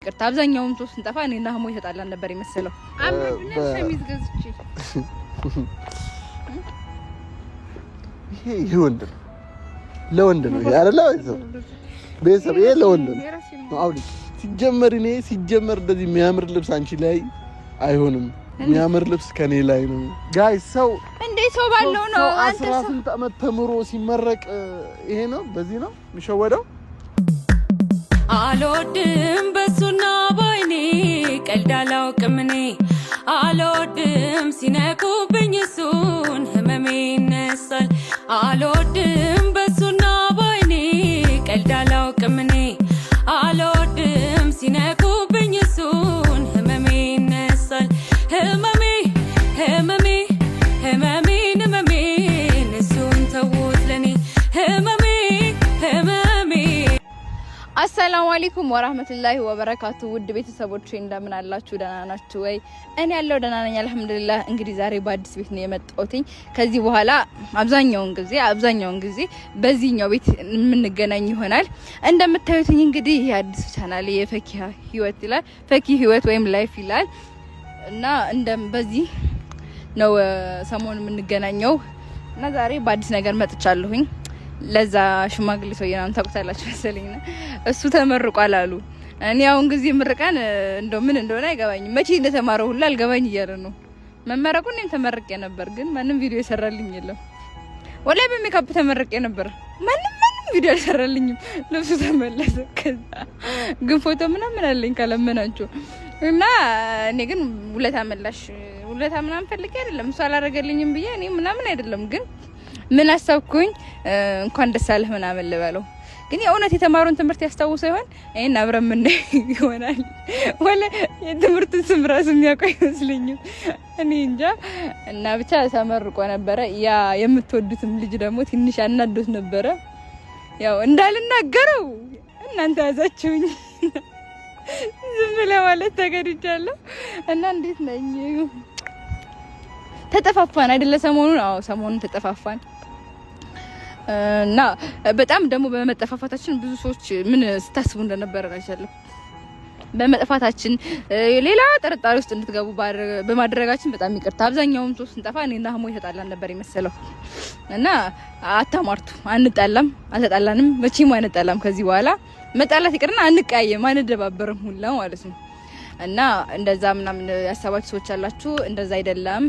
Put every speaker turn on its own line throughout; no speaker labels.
ይቅርታ አብዛኛውን ሶስት እንጠፋ እኔና ህሞ ይተጣላን ነበር ይመስለው አምሮድና ሸሚዝ ገዝቼ
ይሄ ለወንድ ነው አይደል? ቤተሰብ ይሄ ለወንድ ነው። አውዲ ሲጀመር እንደዚህ የሚያምር ልብስ አንቺ ላይ አይሆንም። የሚያምር ልብስ ከኔ ላይ ነው። ጋይስ ሰው
እንዴ ሰው ባለው ነው። አንተ
18 ዓመት ተምሮ ሲመረቅ ይሄ ነው በዚህ ነው የሚሸወደው።
አልወድም በሱና ባይኔ ቀልድ አላውቅም እኔ አልወድም ሲነኩብኝ እሱን ህመሜ ይነሳል። አልወድም በሱና ባይኔ ቀልድ አላውቅም እኔ አልወድም ሲነኩብኝ እሱን ህመሜ ይነሳል። ህመሜን እሱን ተውት ለኔ ህመሜ
አሰላሙ አለይኩም ወራህመቱላሂ ወበረካቱ። ውድ ቤተሰቦቼ እንደምን አላችሁ? ደህና ናችሁ ወይ? እኔ ያለው ደህና ነኝ አልሐምዱሊላህ። እንግዲህ ዛሬ በአዲስ ቤት ነው የመጣሁት። ከዚህ በኋላ አብዛኛውን ጊዜ በዚህኛው ቤት የምንገናኝ ይሆናል። እንደምታዩት እንግዲህ ይሄ አዲስ ቻናል የፈኪሃ ህይወት ይላል፣ ፈኪ ህይወት ወይም ላይፍ ይላል እና በዚህ ነው ሰሞኑን የምንገናኘው እና ዛሬ በአዲስ ነገር መጥቻለሁኝ። ለዛ ሽማግሌ ሰውዬው ታውቁታላችሁ መሰለኝና እሱ ተመርቋል አሉ። እኔ አሁን ጊዜ ምርቃን እንደው ምን እንደሆነ አይገባኝም። መቼ እንደተማረው ሁሉ አልገባኝ እያለ ነው መመረቁን። እኔም ተመርቄ ነበር ግን ማንም ቪዲዮ የሰራልኝ የለም። ወላሂ በሜካፕ ተመርቄ ነበር ማንም ቪዲዮ አልሰራልኝም። ልብሱ ተመለሰ። ከዛ ግን ፎቶ ምናምን አለኝ ካለመናችሁ እና እኔ ግን ውለታ ምናምን ፈልጌ አይደለም እሱ አላረገልኝም ብዬ እኔ ምናምን አይደለም ግን ምን አሰብኩኝ እንኳን ደስ አለህ ምናምን ልበለው። ግን የእውነት የተማሩን ትምህርት ያስታውሰው ይሆን? አይን አብረን ምን ይሆናል ወለ የትምህርቱን ስም ራሱ የሚያውቀው ይመስልኛል እኔ እንጃ። እና ብቻ ተመርቆ ነበረ። ያ የምትወዱትም ልጅ ደግሞ ትንሽ አናዶት ነበረ። ያው እንዳልናገረው እናንተ ያዛችሁኝ ዝም ለማለት ተገድጃለሁ። እና እንዴት ነኝ? ተጠፋፋን አይደለ? ሰሞኑን ተጠፋፋን እና በጣም ደግሞ በመጠፋፋታችን ብዙ ሰዎች ምን ስታስቡ እንደነበረ አይቻለሁ። በመጥፋታችን ሌላ ጥርጣሬ ውስጥ እንድትገቡ በማድረጋችን በጣም ይቅርታ። አብዛኛውን ሰው ስንጠፋ እኔና ህሞ ይተጣላን ነበር ይመስለው እና አታማርቱ። አልተጣላንም፣ መቼም አንጣላም። ከዚህ በኋላ መጣላት ይቅርና አንቀያየም፣ አንደባበርም ሁላ ማለት ነው። እና እንደዛ ምናምን ያሰባችሁ ሰዎች አላችሁ። እንደዛ አይደለም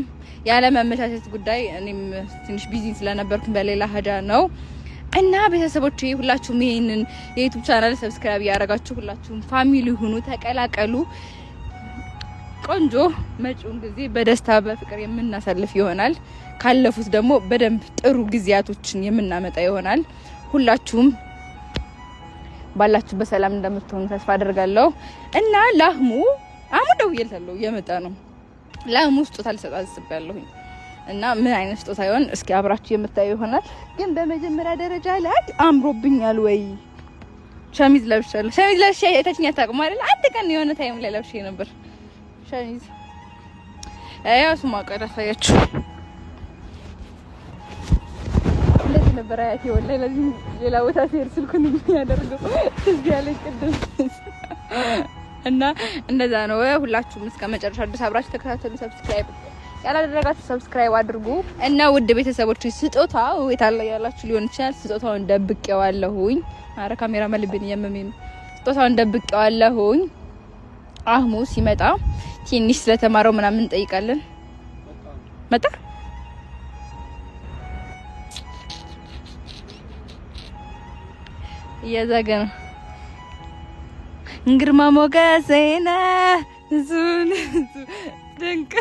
ያለ መመቻቸት ጉዳይ። እኔም ትንሽ ቢዚ ስለነበርኩ በሌላ ሀዳ ነው። እና ቤተሰቦቼ ሁላችሁም ይሄንን የዩቲዩብ ቻናል ሰብስክራይብ ያደረጋችሁ ሁላችሁም ፋሚሊ ሁኑ፣ ተቀላቀሉ። ቆንጆ መጪውን ጊዜ በደስታ በፍቅር የምናሳልፍ ይሆናል። ካለፉት ደግሞ በደንብ ጥሩ ጊዜያቶችን የምናመጣ ይሆናል። ሁላችሁም ባላችሁ በሰላም እንደምትሆኑ ተስፋ አደርጋለሁ። እና ለአህሙ ደውዬልታለሁ እየመጣ ነው። ለአህሙ ስጦታ ልሰጣት አስቤያለሁኝ እና ምን አይነት ስጦታ ይሆን እስኪ አብራችሁ የምታዩ ይሆናል። ግን በመጀመሪያ ደረጃ ላይ አምሮብኛል ወይ? ሸሚዝ ለብሻለሁ። ሸሚዝ ለብሼ አይታችኝ አታውቅም አይደል? አንድ ቀን የሆነ ታይም ላይ ለብሼ ነበር ሸሚዝ። ያው ስማ ቀረፋያችሁ ነበር አያቴ ወላሂ ለዚህ ሌላ ቦታ ሲሄድ ስልኩን የሚያደርገው እዚህ ያለ ቅድም እና እንደዛ ነው። ሁላችሁም እስከ መጨረሻ ድረስ አብራችሁ ተከታተሉ። ሰብስክራይብ ያላደረጋችሁ ሰብስክራይብ አድርጉ። እና ውድ ቤተሰቦች ስጦታው የታለ ያላችሁ ሊሆን ይችላል። ስጦታውን ደብቄዋለሁኝ። አረ ካሜራ መልብኝ የመመኝ ስጦታውን ደብቄዋለሁኝ። አህሙ ሲመጣ ትንሽ ስለተማረው ምናምን እንጠይቃለን። መጣ የዘገነ ግርማ ሞገሴና ዙን ድንቅ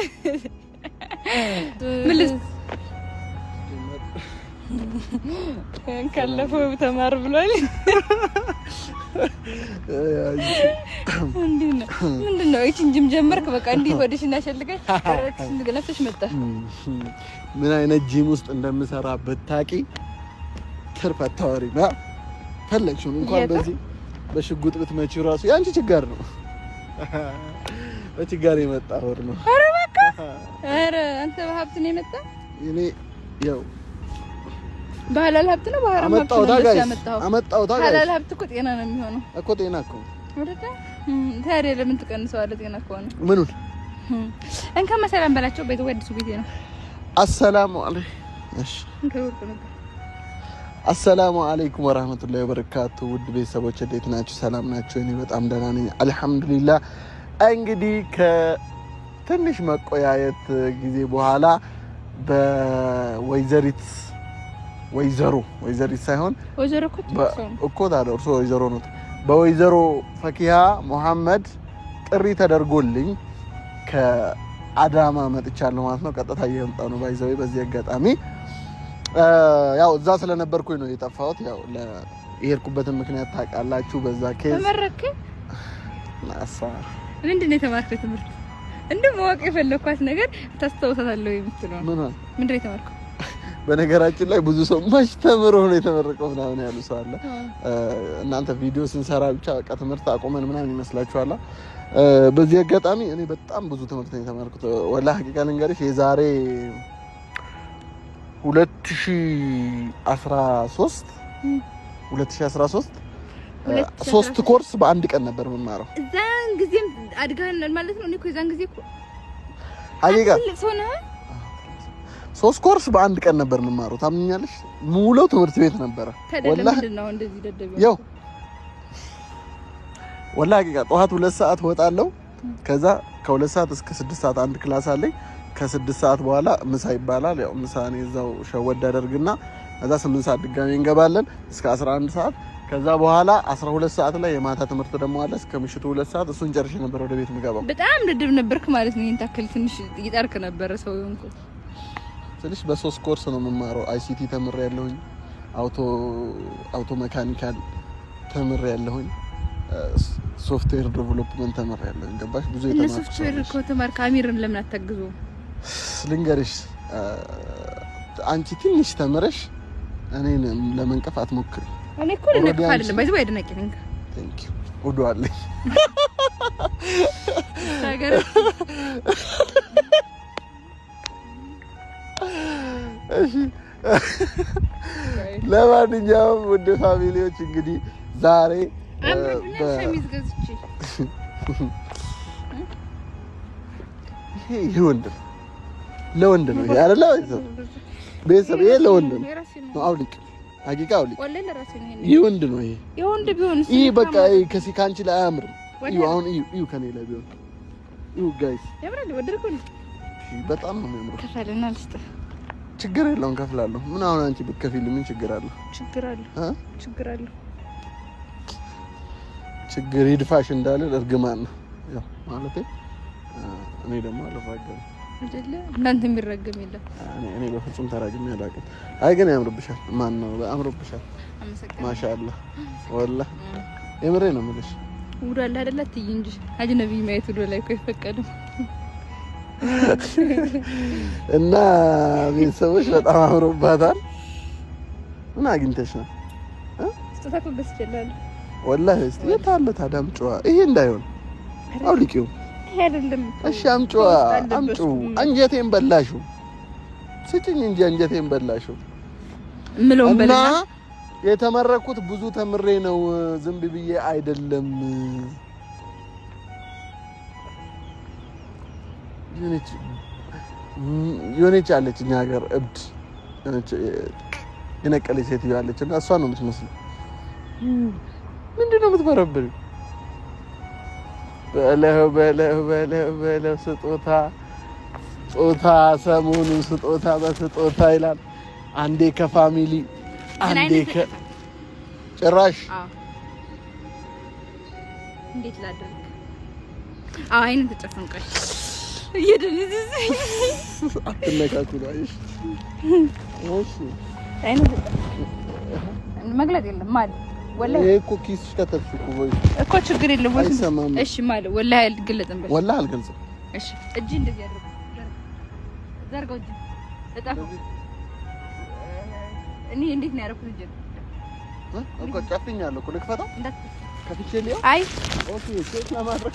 ምልስ ካለፈው ተማር ብሏል። ምንድነው እቺን ጅም ጀመርክ? በቃ እንዲህ ወዲሽና ሸልገኝ እንደገለፍሽ መጣ።
ምን አይነት ጂም ውስጥ እንደምሰራ በታቂ ትርፍ አታወሪና ፈለግሽው እንኳን በዚህ በሽጉጥ ብትመጪው ራሱ ያንቺ ችግር ነው። በችግር የመጣ ወር ነው። አረ በቃ አረ አንተ በሀብት ነው የመጣ። እኔ ያው በሐላል ሀብት ነው በሐራም ሀብት ነው ያመጣው። ሐላል ሀብት እኮ ጤና ነው የሚሆነው እኮ ጤና እኮ ወደታ
ታዲያ ለምን ትቀንሰዋለህ? ጤና ከሆነ
ምኑን
እንከማ ሰላም በላቸው። ቤት ወድሱ ቤት ነው።
አሰላሙ አለይኩም። እሺ አሰላሙ አለይኩም ወራህመቱላሂ ወበረካቱ። ውድ ቤተሰቦች እንዴት ናችሁ? ሰላም ናችሁ? እኔ በጣም ደህና ነኝ አልሐምዱሊላህ። እንግዲህ ከትንሽ መቆያየት ጊዜ በኋላ በወይዘሪት ሳይሆን
ወይዘሮ
እኮ ታዲያ እርሶ ወይዘሮ ነው። በወይዘሮ ፈኪሃ መሐመድ ጥሪ ተደርጎልኝ ከአዳማ መጥቻለሁ ማለት ነው። ቀጥታ እየመጣሁ ነው ባይዘው። በዚህ አጋጣሚ ያው እዛ ስለነበርኩኝ ነው የጠፋሁት። ያው ለየሄድኩበትን ምክንያት ታውቃላችሁ። በዛ ኬዝ
ተመረከ
ናሳ
ምንድን ነው የተማርከው ትምህርት? እንደ ማወቅ የፈለኳት ነገር ታስታውሳታለሁ የምትለው ምንድን ነው የተማርከው?
በነገራችን ላይ ብዙ ሰው ማሽ ተምሮ ነው የተመረቀው ምናምን ያሉ ሰው አለ። እናንተ ቪዲዮ ስንሰራ ብቻ በቃ ትምህርት አቆመን ምናምን ይመስላችኋል። በዚህ አጋጣሚ እኔ በጣም ብዙ ትምህርት ነው የተማርኩት። ወላሂ ሐቂቃ ልንገርሽ የዛሬ 2013 ሶስት ኮርስ በአንድ ቀን ነበር የምማረው።
እዛን ጊዜም አድጋናል ማለት ነው። እኔ እኮ እዛን ጊዜ እኮ
ሐቂቃ ሶስት ኮርስ በአንድ ቀን ነበር የምማረው። ታምኛለሽ? ሙሉ ትምህርት ቤት ነበረ።
ወላሂ ምንድነው እንደዚህ ደደብ
ያው ወላሂ ሐቂቃ ጠዋት 2 ሰዓት ወጣለሁ። ከዛ ከ2 ሰዓት እስከ 6 ሰዓት አንድ ክላስ አለኝ። ከ6 ሰዓት በኋላ ምሳ ይባላል። ያው ምሳ ነው እዛው ሸወድ አደርግና ከዛ 8 ሰዓት ድጋሚ እንገባለን እስከ 11 ሰዓት። ከዛ በኋላ 12 ሰዓት ላይ የማታ ትምህርት ደግሞ አለ እስከ ምሽቱ 2 ሰዓት። እሱን ጨርሼ ነበር ወደ ቤት የምገባው። በጣም
ደደብ ነበርክ ማለት ነው። ይሄን ታከል ትንሽ ይጣርክ ነበር ሰው ይንኩ
ትንሽ በ3 ኮርስ ነው የምማረው። አይሲቲ ተምሬያለሁኝ፣ አውቶ ሜካኒካል ተምሬያለሁኝ፣ ሶፍትዌር ዴቨሎፕመንት ተምሬያለሁኝ። ገባሽ? ብዙ የተማርኩት
ሶፍትዌር እኮ ተማርክ። አሚርን ለምን አታግዙ?
ልንገርሽ፣ አንቺ ትንሽ ተምረሽ እኔን ለመንቀፍ አትሞክሪ።
እኔ እኮ ለነቀፍ አይደለም ባይዘው አይደነቂ ነኝ።
ቴንክ ዩ ወዷለኝ
ታገረ
እሺ። ለማንኛውም ውድ ፋሚሊዎች እንግዲህ ዛሬ
ሸሚዝ ገዝቼ
ይሄ ለወንድ ነው ይሄ አይደለ? ቤተሰብ ይሄ ለወንድ ነው። አውልቅ ሐቂቃ አውልቅ። ይሄ ወንድ ነው። ይሄ
የወንድ ቢሆንስ
ይሄ በቃ ካንቺ ላይ አያምርም። አሁን ከኔ ላይ ቢሆን ጋይስ
ያምራል። ወደድኩ።
በጣም ነው የሚያምረው።
ከፈለና ልስጥ
ችግር የለውም ከፍላለሁ። ምን አሁን አንቺ ብትከፊል ምን ችግር አለው? ችግር ይድፋሽ እንዳለ እርግማን ነው ያው ማለት እኔ ደግሞ አልራገም
አይደለ? እናንተ የሚረገም የለም።
እኔ በፍጹም ተራግሜ አላውቅም። አይ ግን ያምርብሻል። ማን ነው አምሮብሻል? ማሻአላህ ወላሂ የምሬ ነው የምልሽ።
ውዶ አለ አይደለ? ትይ እንጂ አጅነቢ ማየት ውዶ ላይ እኮ አይፈቀድም።
እና ቤተሰቦች በጣም አምሮባታል። ምን አግኝተሽ ነው?
ስጦታ እኮ ገዝቼልሃለሁ
ወላሂ። እስቲ የት አለ ታዲያ? አምጪዋ። ይሄ እንዳይሆን አውልቂው።
ይሄ አይደለም።
እሺ አምጪዋ፣ አምጪው። አንጀቴን በላሽው። ስጭኝ እንጂ አንጀቴን በላሽው።
ምለውን በልና
የተመረኩት ብዙ ተምሬ ነው፣ ዝም ብዬ አይደለም። የሆነች አለች እኛ ሀገር እብድ የነቀለች ሴትዮ አለች እና እሷ ነው የምትመስለው። ምንድን ነው የምትበረብሪው? በለው ስጦታ ሰሞኑን ስጦታ በስጦታ ይላል። አንዴ ከፋሚሊ አንዴ ጭራሽ
እንዴት ላድርግ? አይን ተጨፈንቀሽ እየደነዘዘኝ
አትነካኩ ነው። እሺ
አይን መግለጥ የለም ማለት ወላሂ
እኮ ኪስሽ ከተልኩ ወይ
እኮ ችግር የለም ወይ? እሺ ማለት ወላሂ አልገለጥም።
ወላሂ አልገልጽም።
እሺ እጅ እንደዚህ አድርገው ዘርጋው። እጅ እጣፈው እኔ እንዴት ነው ያደረኩት? እጅ
እኮ ጨፍኛለሁ እኮ ልክፈታው ከፍቼ ሊዮ
አይ
ኦኬ ቼክ ለማድረግ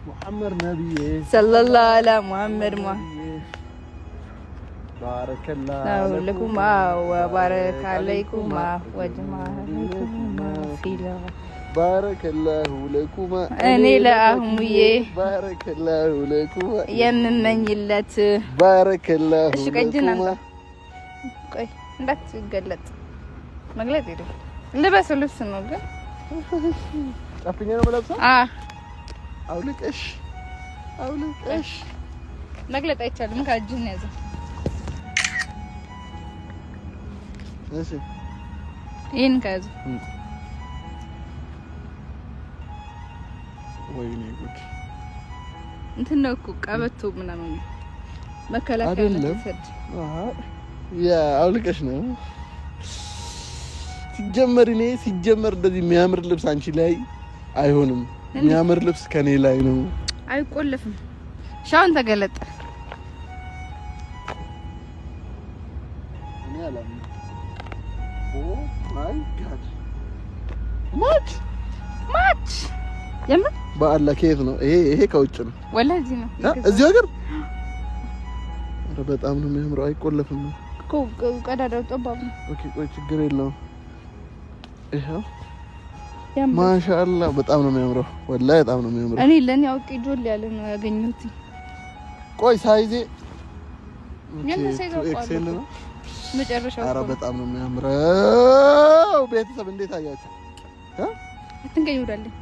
ሙሐመድ ነብዬ ሰለላሁ ዐለይሂ ሙሐመድ ባረከላሁ
ለኩማ ወባረከ አለይኩማ ወጀማለኩማ ፊላ
ባረከላሁ ለኩማ
እኔ ለአህሙዬ
ባረከላሁ ለኩማ
የምመኝለት
ባረከላሁ
እሺ ቀጅና ቆይ እንዳትገለጥ መግለጥ ይደው ልበስ ልብስ ነው ግን
ጫፍኛ ነው ለብሰው አውልቀሽ
መግለጥ አይቻልም ከእጅህ ነው ያዘው
እሺ
ይሄን ከያዘ
ወይኔ ጉድ
እንትን ነው እኮ ቀበቶ ምናምን መከላከያ ነው
ያ አውልቀሽ ነው ሲጀመር እንደዚህ የሚያምር ልብስ አንቺ ላይ አይሆንም የሚያምር ልብስ ከኔ ላይ ነው
አይቆለፍም ሻውን ተገለጠ
እኔ አላም ኦ ማይ ጋድ ማች
የምን
በአላ ከየት ነው ይሄ ከውጭ ነው
ወላሂ እዚህ ነው
እዚህ ሀገር ኧረ በጣም ነው የሚያምረው አይቆለፍም
እኮ ቀዳዳው ጠባብ ነው
ኦኬ ቆይ ችግር የለውም ይሄው ማሻአላ በጣም ነው የሚያምረው ወላሂ በጣም ነው የሚያምረው
እኔ ለኔ አውቄ ጆል ያለ ነው ያገኘሁት
ቆይ ሳይዜ
ኤክሴል ነው መጨረሻው
ኧረ በጣም ነው የሚያምረው ቤተሰብ እንዴት አያችሁ
አትንገኝ ወዳለኝ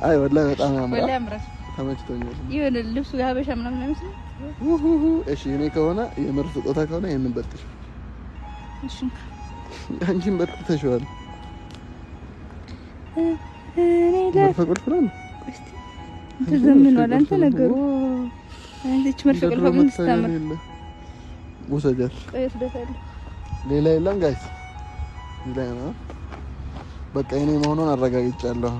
አይ ወላሂ በጣም ያምራል
ወላሂ ያምራል
ተመችቶኛል
ይሄን ልብሱ ያበሻ ምናምን አይመስልም
እሺ እኔ ከሆነ የምር ስጦታ ከሆነ ይሄንን በጥሽ
እሺ
አንቺን በጥተሽዋል
እኔ
መርፈቁል ፍራን
እስቲ ተዘምኗል አንተ ነገሩ አንቺ መርፈቁል ፈቁል ስታምር
ወሰጃት
ቆይስ ደታለ
ሌላ የለም ጋይስ ሌላ ነው በቃ እኔ መሆኑን አረጋግጫለሁ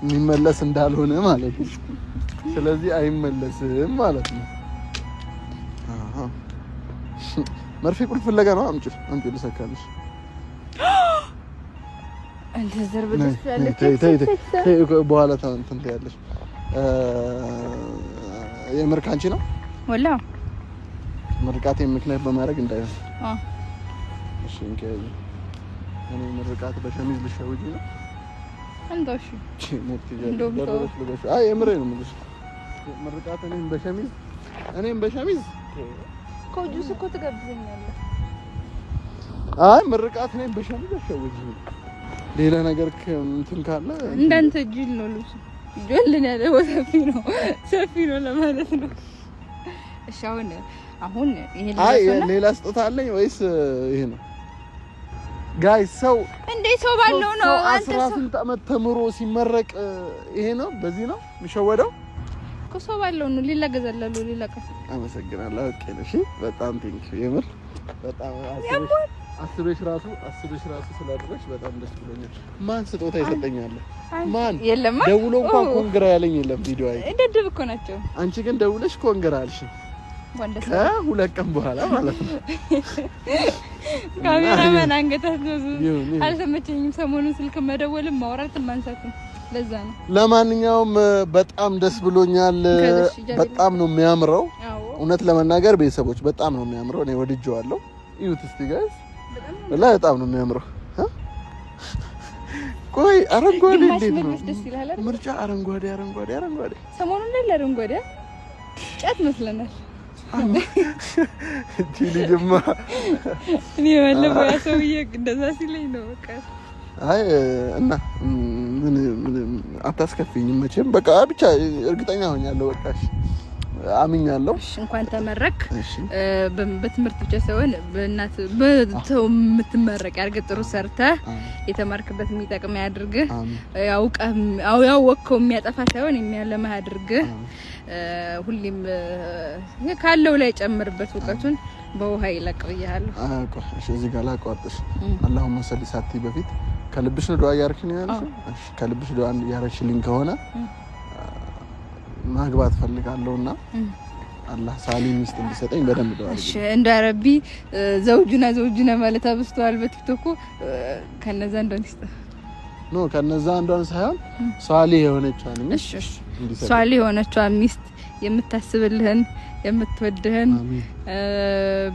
የሚመለስ እንዳልሆነ ማለት ነው ስለዚህ አይመለስም ማለት ነው መርፌ ቁልፍ ፍለጋ ነው አምጪ ልሰካልሽ
አንተ ዘርብልሽ ያለች
ተይ በኋላ እንትን ትያለሽ የምርካንቺ ነው
ወላ
ምርቃቴ ምክንያት በማድረግ እንዳይሆን እሺ እንከይ እኔ ምርቃት በሸሚዝ ልሸውጂ ነው
አንዶሽ
አይ የምሬ ነው የምልሽ ምርቃት እኔም በሸሚዝ
ኮጁስ እኮ ትገብዘኛለህ
አይ ምርቃት እኔም በሸሚዝ ልሸውጂ ሌላ ነገር እንትን ካለ
እንዳንተ ጅል ነው ልብሱ ጅልን ያለው ሰፊ ነው ለማለት ነው እሺ አሁን ይሄ
አይ ሌላ ስጦታ አለኝ ወይስ ይሄ ነው ጋይስ ሰው
እንዴ ሰው ባለው ነው አንተ
18 አመት ተምሮ ሲመረቅ ይሄ ነው በዚህ ነው የሚሸወደው
ሰው ባለው ነው ሌላ ገዛላሉ ሌላ ቀፍ
አመሰግናለሁ ኦኬ እሺ በጣም ቴንክ ዩ የምር በጣም አስበሽ ራሱ ስላደረሽ በጣም ደስ ብሎኛል ማን ስጦታ ይሰጠኛል ማን
የለም
ደውሎ እንኳን ኮንግራ ያለኝ የለም ቪዲዮ አይ
ደደብ እኮ ናቸው
አንቺ ግን ደውለሽ ኮንግራ አልሽ ከሁለት ቀን በኋላ ማለት ነው
ካሜራማን አንገታት ነው አልሰመቸኝም ሰሞኑን ስልክ መደወልም ማውራትም ማንሳትም ለዛ ነው ለማንኛውም በጣም ደስ ብሎኛል በጣም ነው የሚያምረው እውነት ለመናገር ቤተሰቦች በጣም ነው የሚያምረው እኔ ወድጄዋለሁ እዩት እስቲ ጋይስ በጣም ነው የሚያምረው ቆይ አረንጓዴ እንዴት ነው ምርጫ አረንጓዴ ሰሞኑን ላይ አረንጓዴ ጫት መስለናል
ልጅማ
እኔ ወለበ ያሰውዬ እንደዛ ሲለኝ ነው በቃ
አይ እና ምን አታስከፊኝም መቼም በቃ ብቻ እርግጠኛ ሆኛለሁ በቃ አምኛለሁ እንኳን ተመረክ በትምህርት ብቻ ሳይሆን በእናት በተው የምትመረቅ ያርገ ጥሩ ሰርተህ የተማርክበት የሚጠቅም ያድርግህ ያውቀው የሚያጠፋ ሳይሆን የሚያለማ ያድርግህ ሁሌም ካለው ላይ ጨምርበት እውቀቱን በውሃ ይለቅብያለሁ እሺ እዚህ ጋር ላቋርጥሽ አላሁመ ሰሊ ሳቲ በፊት ከልብሽ ነው ዱዓ ያርክኝ ያለሽ እሺ ከልብሽ ዱዓ ያረሽልኝ ከሆነ ማግባት ፈልጋለሁና አላህ ሳሊም ሚስት እንዲሰጠኝ በደንብ ዱዓ አድርጊ። እሺ እንደ ረቢ ዘውጁና ማለት አብስተዋል በቲክቶክ ከነዛ እንደንስተ ኖ ከነዛ አንዷን ሳይሆን ሷሊ የሆነችዋን ሚስት
እሺ ሷሊ የሆነችዋን ሚስት የምታስብልህን የምትወድህን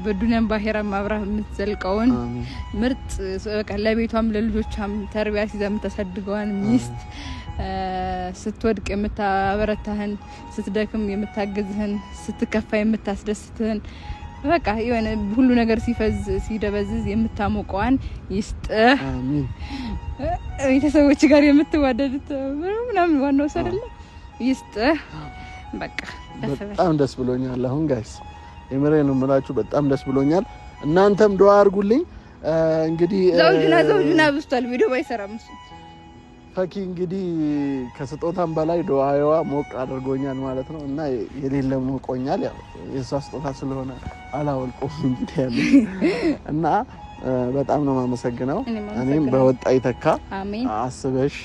በዱንያም ባሄራም አብራህ የምትዘልቀውን ምርጥ በቃ ለቤቷም ለልጆቿም ተርቢያ ሲዛ የምታሳድገዋን ሚስት ስትወድቅ የምታበረታህን ስትደክም የምታግዝህን ስትከፋ የምታስደስትህን በቃ የሆነ ሁሉ ነገር ሲፈዝ ሲደበዝዝ የምታሞቀዋን ይስጥህ።
አሜን።
ቤተሰቦች ጋር የምትዋደዱት ምናምን ዋናው ሰደለ ይስጥህ። በቃ
በጣም ደስ ብሎኛል። አሁን ጋይስ የምሬን ነው የምላችሁ በጣም ደስ ብሎኛል። እናንተም ዱአ አድርጉልኝ። እንግዲህ
ዘውጁና ብስቷል ቪዲዮ ባይሰራም እሱ
ፈኪ እንግዲህ ከስጦታም በላይ ዱአዋ ሞቅ አድርጎኛል ማለት ነው እና የሌለ ሞቆኛል። ያው የሷ ስጦታ ስለሆነ አላወልቆም እንግዲህ ያለ እና በጣም ነው የማመሰግነው። እኔም በወጣ ይተካ አስበሽ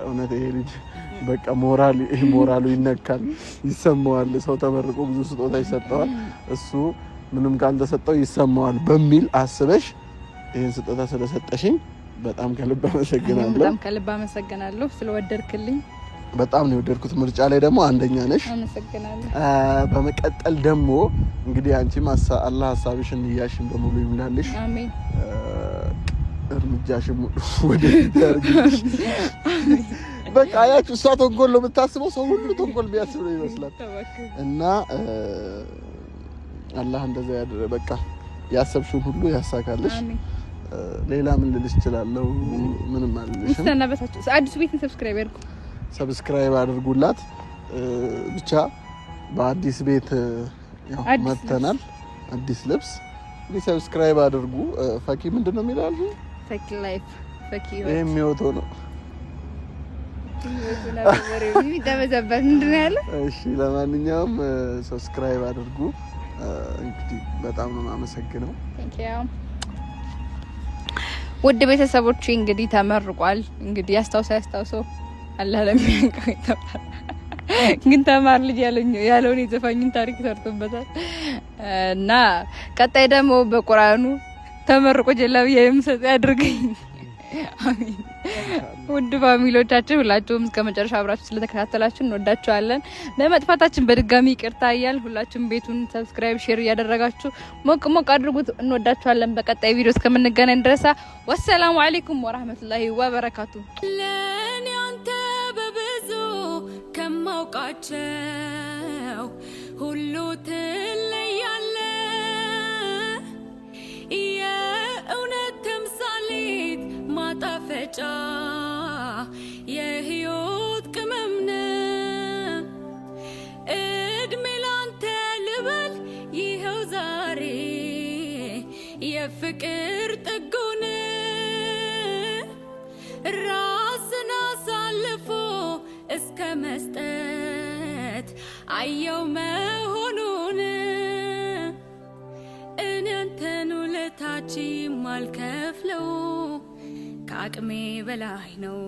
እውነት ይሄ ልጅ በቃ ሞራሉ ይነካል፣ ይሰማዋል። ሰው ተመርቆ ብዙ ስጦታ ይሰጠዋል፣ እሱ ምንም ካልተሰጠው ይሰማዋል በሚል አስበሽ ይሄን ስጦታ ስለሰጠሽኝ በጣም ከልብ አመሰግናለሁ።
በጣም ከልብ አመሰግናለሁ ስለወደድክልኝ።
በጣም ነው የወደድኩት። ምርጫ ላይ ደግሞ አንደኛ ነሽ።
አመሰግናለሁ።
በመቀጠል ደግሞ እንግዲህ አንቺም አላህ ሐሳብሽን ንያሽን በሙሉ ይምላልሽ።
አሜን።
እርምጃሽን ወደ ያርግልሽ። በቃ ያቺ እሷ ተንኮል ነው የምታስበው፣ ሰው ሁሉ ተንኮል ቢያስብ ነው ይመስላል። እና አላህ እንደዛ ያደረ በቃ ያሰብሽውን ሁሉ ያሳካልሽ። አሜን። ሌላ ምን ልልሽ እችላለሁ? ምንም አልልሽም።
ተናበታችሁ አዲስ ቤትን
ሰብስክራይብ አድርጉላት። ብቻ በአዲስ ቤት ያው መተናል። አዲስ ልብስ እንግዲህ ሰብስክራይብ አድርጉ። ፈኪ ምንድነው የሚላል?
ፈኪ ላይፍ ፈኪ
ይሄ የሚወጣው ነው። እሺ ለማንኛውም ሰብስክራይብ አድርጉ። እንግዲህ በጣም ነው የማመሰግነው።
ውድ ቤተሰቦቼ እንግዲህ ተመርቋል። እንግዲህ ያስታውሰው አላህ ለሚያንቀው ይተባል። ግን ተማር ልጅ ያለውን የዘፋኙን ታሪክ ሰርቶበታል እና ቀጣይ ደግሞ በቁርአኑ ተመርቆ ጀላቢያ የምሰጥ ያድርገኝ። አሜን። ውድ ፋሚሊዎቻችን ሁላችሁም እስከ መጨረሻ አብራችሁ ስለተከታተላችሁ እንወዳችኋለን። ለመጥፋታችን በድጋሚ ይቅርታ እያልን ሁላችሁም ቤቱን ሰብስክራይብ፣ ሼር እያደረጋችሁ ሞቅ አድርጉት። እንወዳችኋለን። በቀጣይ ቪዲዮ እስከምንገናኝ ድረስ ወሰላሙ አለይኩም ወራህመቱላሂ ወበረካቱ።
ለኔ አንተ በብዙ ከማውቃቸው ሁሉ ትለያለ የእውነት ተምሳሌት ማጣፈጫ የህይወት ቅመምነ እድሜ ላንተ ልበል ይኸው ዛሬ የፍቅር ጥጉን ራስን አሳልፎ እስከ መስጠት አየው መሆኑን እኔ አንተን ውለታች ማልከፍለው ከአቅሜ በላይ ነው።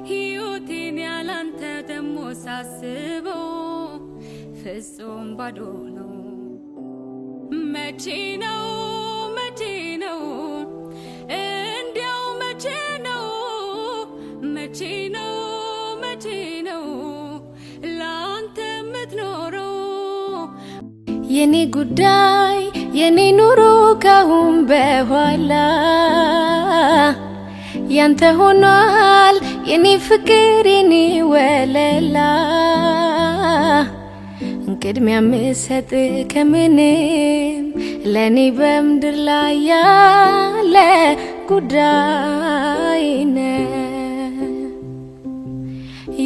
ህይወቴን ያላንተ ደሞ ሳስበው ፍጹም ባዶ ነው። መቼ ነው እንዲያው መቼ ነው ላንተ የምትኖረው?
የኔ ጉዳይ የኔ ኑሮ ካሁን በኋላ ያንተ ሆኗል የኔ ፍቅር የኔ ወለላ ቅድሚያ ምሰጥ ከምንም ለኔ በምድር ላይ ያለ ጉዳይ ነው።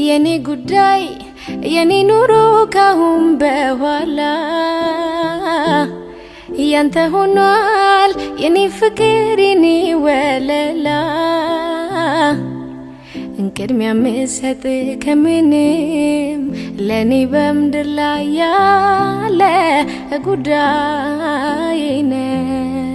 የኔ ጉዳይ የኔ ኑሮ ካሁን በኋላ ያንተ ሆኗል የኔ ፍቅር የኔ ወለላ ቅድሚያ ምሰጥ ከምንም ለኔ በምድር ላይ ያለ ጉዳይ ነው።